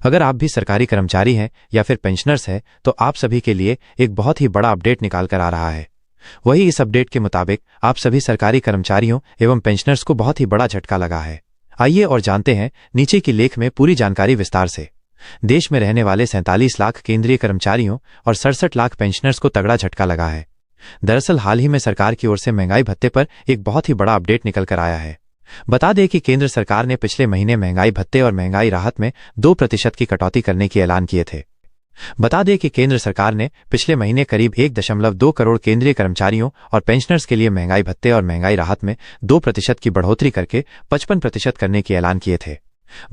अगर आप भी सरकारी कर्मचारी हैं या फिर पेंशनर्स हैं तो आप सभी के लिए एक बहुत ही बड़ा अपडेट निकाल कर आ रहा है। वही इस अपडेट के मुताबिक आप सभी सरकारी कर्मचारियों एवं पेंशनर्स को बहुत ही बड़ा झटका लगा है। आइए और जानते हैं नीचे की लेख में पूरी जानकारी विस्तार से। देश में रहने वाले 47 लाख केंद्रीय कर्मचारियों और 67 लाख पेंशनर्स को तगड़ा झटका लगा है। दरअसल हाल ही में सरकार की ओर से महंगाई भत्ते पर एक बहुत ही बड़ा अपडेट निकल कर आया है। बता दें कि केंद्र सरकार ने पिछले महीने महंगाई भत्ते और महंगाई राहत में 2% की कटौती करने की ऐलान किए थे। बता दें कि केंद्र सरकार ने पिछले महीने करीब 1.2 करोड़ केंद्रीय कर्मचारियों और पेंशनर्स के लिए महंगाई भत्ते और महंगाई राहत में 2% की बढ़ोतरी करके 55% करने की ऐलान किए थे।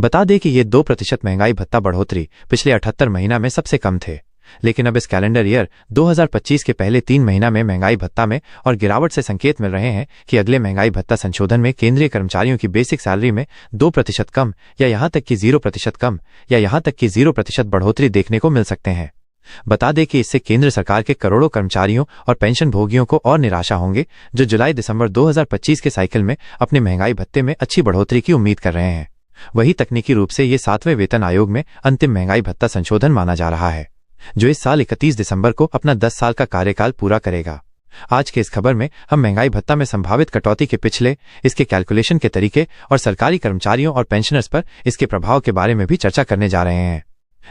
बता दें कि ये 2% महंगाई भत्ता बढ़ोतरी पिछले 78 महीना में सबसे कम थे, लेकिन अब इस कैलेंडर ईयर 2025 के पहले 3 महीना में महंगाई भत्ता में और गिरावट से संकेत मिल रहे हैं कि अगले महंगाई भत्ता संशोधन में केंद्रीय कर्मचारियों की बेसिक सैलरी में 2% कम या यहां तक कि 0% कम या यहां तक कि 0% बढ़ोतरी देखने को मिल सकते हैं। बता दें कि इससे केंद्र सरकार के करोड़ों कर्मचारियों और पेंशन भोगियों को और निराशा होंगे, जो जुलाई-दिसंबर 2025 के साइकिल में अपने महंगाई भत्ते में अच्छी बढ़ोतरी की उम्मीद कर रहे हैं। वही तकनीकी रूप से ये 7वें वेतन आयोग में अंतिम महंगाई भत्ता संशोधन माना जा रहा है, जो इस साल 31 दिसंबर को अपना 10 साल का कार्यकाल पूरा करेगा। आज के इस खबर में हम महंगाई भत्ता में संभावित कटौती के पिछले, इसके कैलकुलेशन के तरीके और सरकारी कर्मचारियों और पेंशनर्स पर इसके प्रभाव के बारे में भी चर्चा करने जा रहे हैं।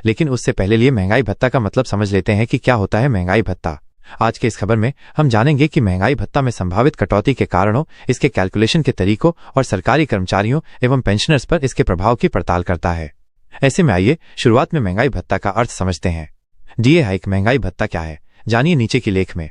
लेकिन उससे पहले लिए महंगाई भत्ता का मतलब समझ लेते हैं कि क्या होता है महंगाई भत्ता। आज के इस खबर में हम जानेंगे कि महंगाई भत्ता में संभावित कटौती के कारणों, इसके कैलकुलेशन के तरीकों और सरकारी कर्मचारियों एवं पेंशनर्स पर इसके प्रभाव की पड़ताल करता है। ऐसे में आइए शुरुआत में महंगाई भत्ता का अर्थ समझते हैं। डीए हाइक महंगाई भत्ता क्या है, जानिए नीचे की लेख में।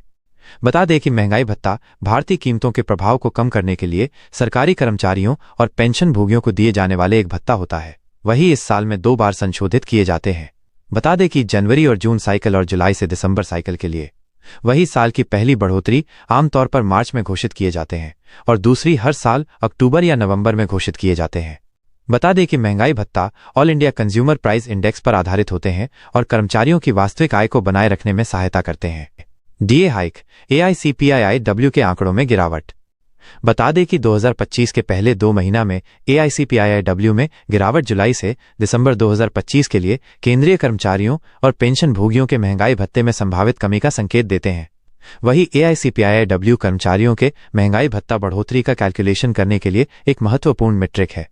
बता दें कि महंगाई भत्ता भारतीय कीमतों के प्रभाव को कम करने के लिए सरकारी कर्मचारियों और पेंशन भोगियों को दिए जाने वाले एक भत्ता होता है। वही इस साल में 2 बार संशोधित किए जाते हैं। बता दें कि जनवरी और जून साइकिल और जुलाई से दिसंबर साइकिल के लिए। वही साल की पहली बढ़ोतरी आमतौर पर मार्च में घोषित किए जाते हैं और दूसरी हर साल अक्टूबर या नवंबर में घोषित किए जाते हैं। बता दें कि महंगाई भत्ता all India consumer price index पर आधारित होते हैं और कर्मचारियों की वास्तविक आय को बनाए रखने में सहायता करते हैं। डीए हाइक AICPIIW के आंकड़ों में गिरावट। बता दें कि 2025 के पहले 2 महीना में AICPIIW में गिरावट जुलाई से दिसंबर 2025 के लिए केंद्रीय कर्मचारियों और पेंशन भोगियों के महंगाई भत्ते में संभावित कमी का संकेत देते हैं। वही AICPIIW कर्मचारियों के महंगाई भत्ता बढ़ोतरी का कैलकुलेशन करने के लिए एक महत्वपूर्ण मीट्रिक है।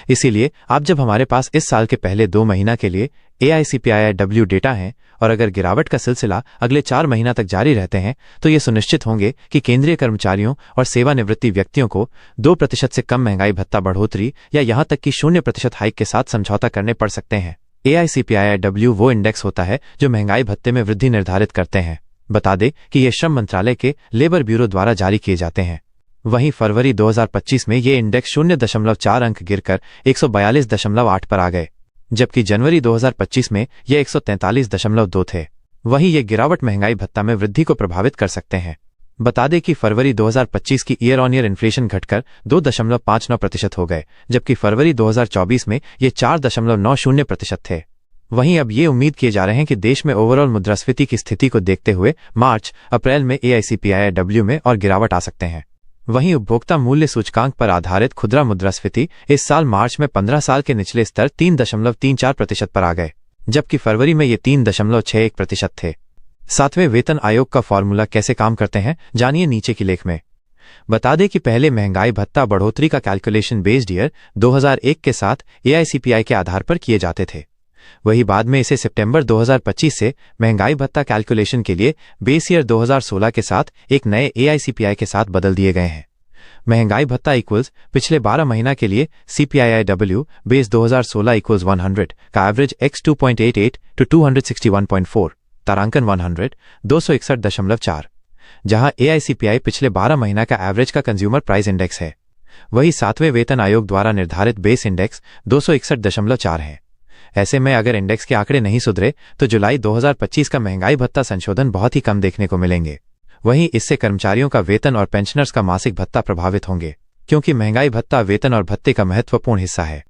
इसीलिए आप जब हमारे पास इस साल के पहले 2 महीना के लिए AICPIIW डेटा है और अगर गिरावट का सिलसिला अगले 4 महीना तक जारी रहते हैं तो ये सुनिश्चित होंगे कि केंद्रीय कर्मचारियों और सेवानिवृत्ति व्यक्तियों को 2% से कम महंगाई भत्ता बढ़ोतरी या यहां तक कि 0% हाइक के साथ समझौता करने पड़ सकते हैं। AICPIIW वो इंडेक्स होता है जो महंगाई भत्ते में वृद्धि निर्धारित करते हैं। बता दें कि ये श्रम मंत्रालय के लेबर ब्यूरो द्वारा जारी किए जाते हैं। वहीं फरवरी 2025 में ये इंडेक्स 0.4 अंक गिरकर 142.8 पर आ गए, जबकि जनवरी 2025 में ये 143.2 थे। वहीं ये गिरावट महंगाई भत्ता में वृद्धि को प्रभावित कर सकते हैं। बता दें कि फरवरी 2025 की ईयर ऑन ईयर इन्फ्लेशन घटकर 2.59% हो गए, जबकि फरवरी 2024 में ये 4.90% थे। वहीं अब ये उम्मीद किए जा रहे हैं कि देश में ओवरऑल मुद्रास्फीति की स्थिति को देखते हुए मार्च अप्रैल में AICPIIW में और गिरावट आ सकते हैं। वहीं उपभोक्ता मूल्य सूचकांक पर आधारित खुदरा मुद्रास्फीति इस साल मार्च में 15 साल के निचले स्तर 3.34% पर आ गए, जबकि फरवरी में ये 3.61% थे। 7वें वेतन आयोग का फॉर्मूला कैसे काम करते हैं, जानिए नीचे की लेख में। बता दें कि पहले महंगाई भत्ता बढ़ोतरी का कैलकुलेशन बेस्ड ईयर 2001 के साथ AICPI के आधार पर किए जाते थे। वही बाद में इसे सितंबर 2025 से महंगाई भत्ता कैलकुलेशन के लिए बेस ईयर 2016 के साथ एक नए AICPI के साथ बदल दिए गए हैं। महंगाई भत्ता इक्वल्स पिछले 12 महीना के लिए CPIIW बेस 2016 इक्वल्स 100 का एवरेज x 2.88 to 261.4 तारांकन 100 261.4, जहां AICPI पिछले 12 महीना का एवरेज का कंज्यूमर प्राइस इंडेक्स है। वही 7वें वेतन आयोग द्वारा निर्धारित बेस इंडेक्स 261.4 है। ऐसे में अगर इंडेक्स के आंकड़े नहीं सुधरे तो जुलाई 2025 का महंगाई भत्ता संशोधन बहुत ही कम देखने को मिलेंगे। वहीं इससे कर्मचारियों का वेतन और पेंशनर्स का मासिक भत्ता प्रभावित होंगे, क्योंकि महंगाई भत्ता वेतन और भत्ते का महत्वपूर्ण हिस्सा है।